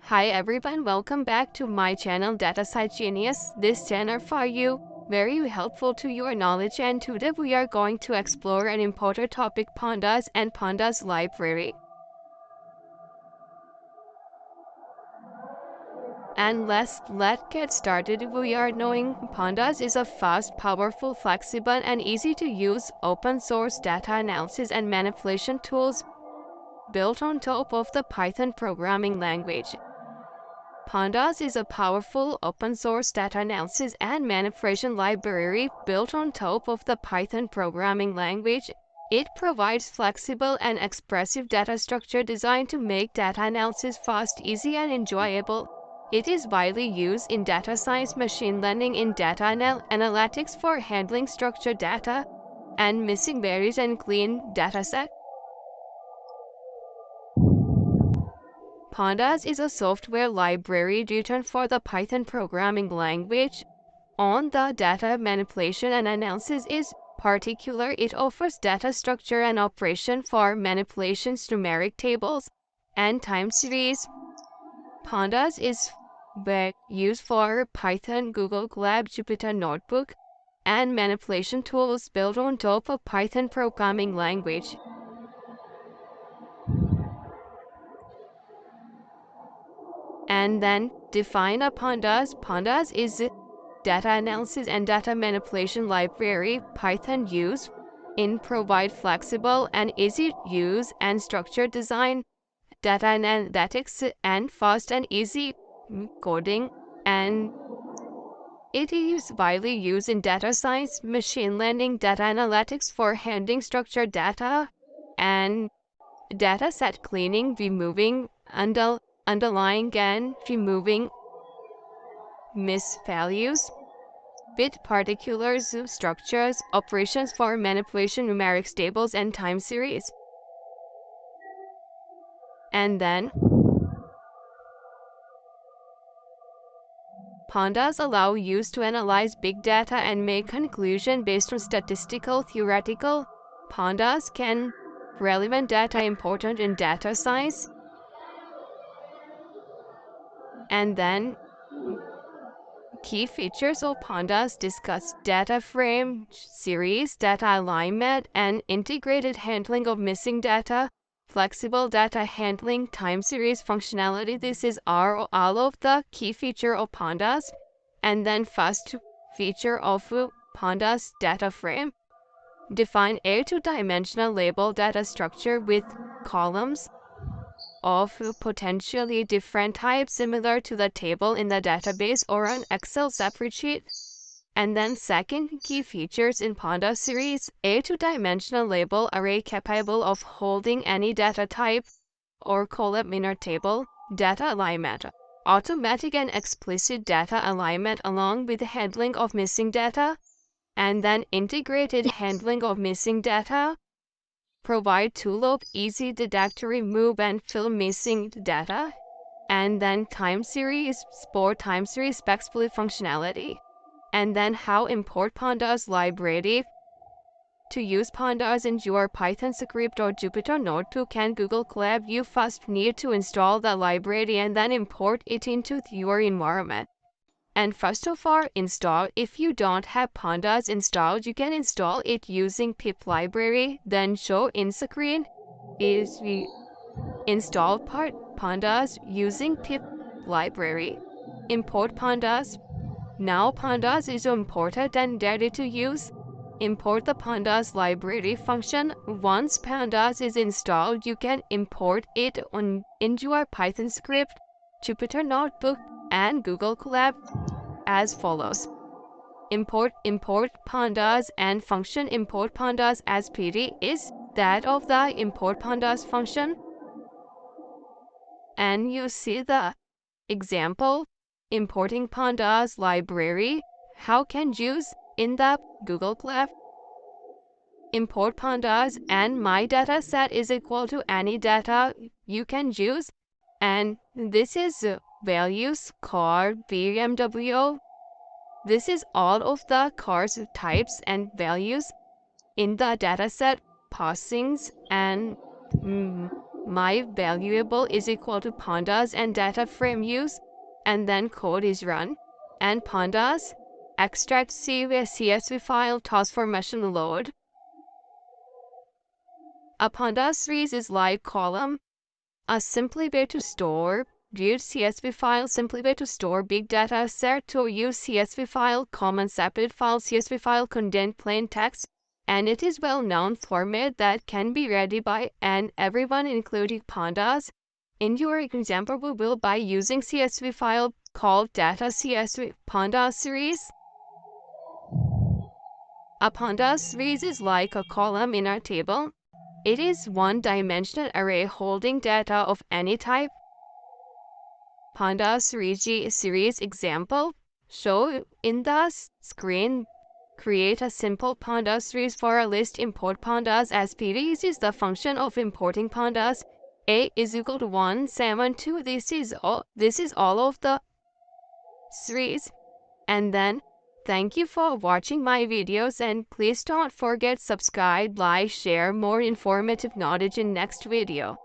Hi everyone, welcome back to my channel DataScience Genius. This channel for you very helpful to your knowledge, and today we are going to explore an important topic, Pandas and Pandas Library. And let's get started. We are knowing Pandas is a fast, powerful, flexible, and easy to use open source data analysis and manipulation tools built on top of the Python programming language. Pandas is a powerful open-source data analysis and manipulation library built on top of the Python programming language. It provides flexible and expressive data structure designed to make data analysis fast, easy, and enjoyable. It is widely used in data science, machine learning, in data analytics for handling structured data and missing varies and clean dataset. Pandas is a software library written for the Python programming language. On the data manipulation and analysis is particular. It offers data structure and operation for manipulations, numeric tables, and time series. Pandas is used for Python, Google Colab, Jupyter Notebook, and manipulation tools built on top of Python programming language. And then define a Pandas. Pandas is data analysis and data manipulation library Python use in provide flexible and easy use and structured design, data analytics, and fast and easy coding, and it is widely used in data science, machine learning, data analytics for handling structured data, and dataset cleaning, removing underlying and removing misvalues, bit particulars, structures, operations for manipulation, numeric tables, and time series. And then Pandas allow use to analyze big data and make conclusion based on statistical, theoretical. Pandas can relevant data important in data science. And then key features of Pandas discuss DataFrames series, data alignment, and integrated handling of missing data, flexible data handling, time series functionality. This is all of the key feature of Pandas. And then first feature of Pandas data frame. Define a two-dimensional label data structure with columns of potentially different types similar to the table in the database or an Excel spreadsheet. And then second key features in Pandas series, a two-dimensional label array capable of holding any data type or column in a table, data alignment, automatic and explicit data alignment along with the handling of missing data, and then integrated handling of missing data. Provide tool of easy detect to remove and fill missing data, and then time series, sport time series spec-split functionality, and then how import Pandas library. To use Pandas in your Python script or Jupyter Notebook and Google Colab, you first need to install the library and then import it into your environment. And first of all, install. If you don't have Pandas installed, you can install it using pip library. Then show in screen is we install Pandas using pip library. Import Pandas. Now Pandas is imported and ready to use. Import the Pandas library function. Once Pandas is installed, you can import it into your Python script, Jupyter Notebook, and Google Colab as follows. Import Pandas and function import Pandas as PD is that of the import Pandas function. And you see the example importing Pandas library. How can use in the Google Colab. Import Pandas and my data set is equal to any data you can use, and this is values car BMW. This is all of the cars types and values in the dataset passings and my variable is equal to pandas and data frame use, and then code is run, and pandas extract CSV file transformation load. A pandas series is like column, a simply way to store read CSV file, simply way to store big data set to use CSV file, common separate file, CSV file contain plain text, and it is well-known format that can be read by everyone including pandas. In your example, we will by using CSV file called DataCSV Pandas series. A pandas series is like a column in our table. It is one-dimensional array holding data of any type. Pandas series example show in the screen. Create a simple pandas series for a list. Import pandas as series is the function of importing pandas. A is equal to 172. This is all of the series. And then thank you for watching my videos, and please don't forget subscribe, like, share more informative knowledge in next video.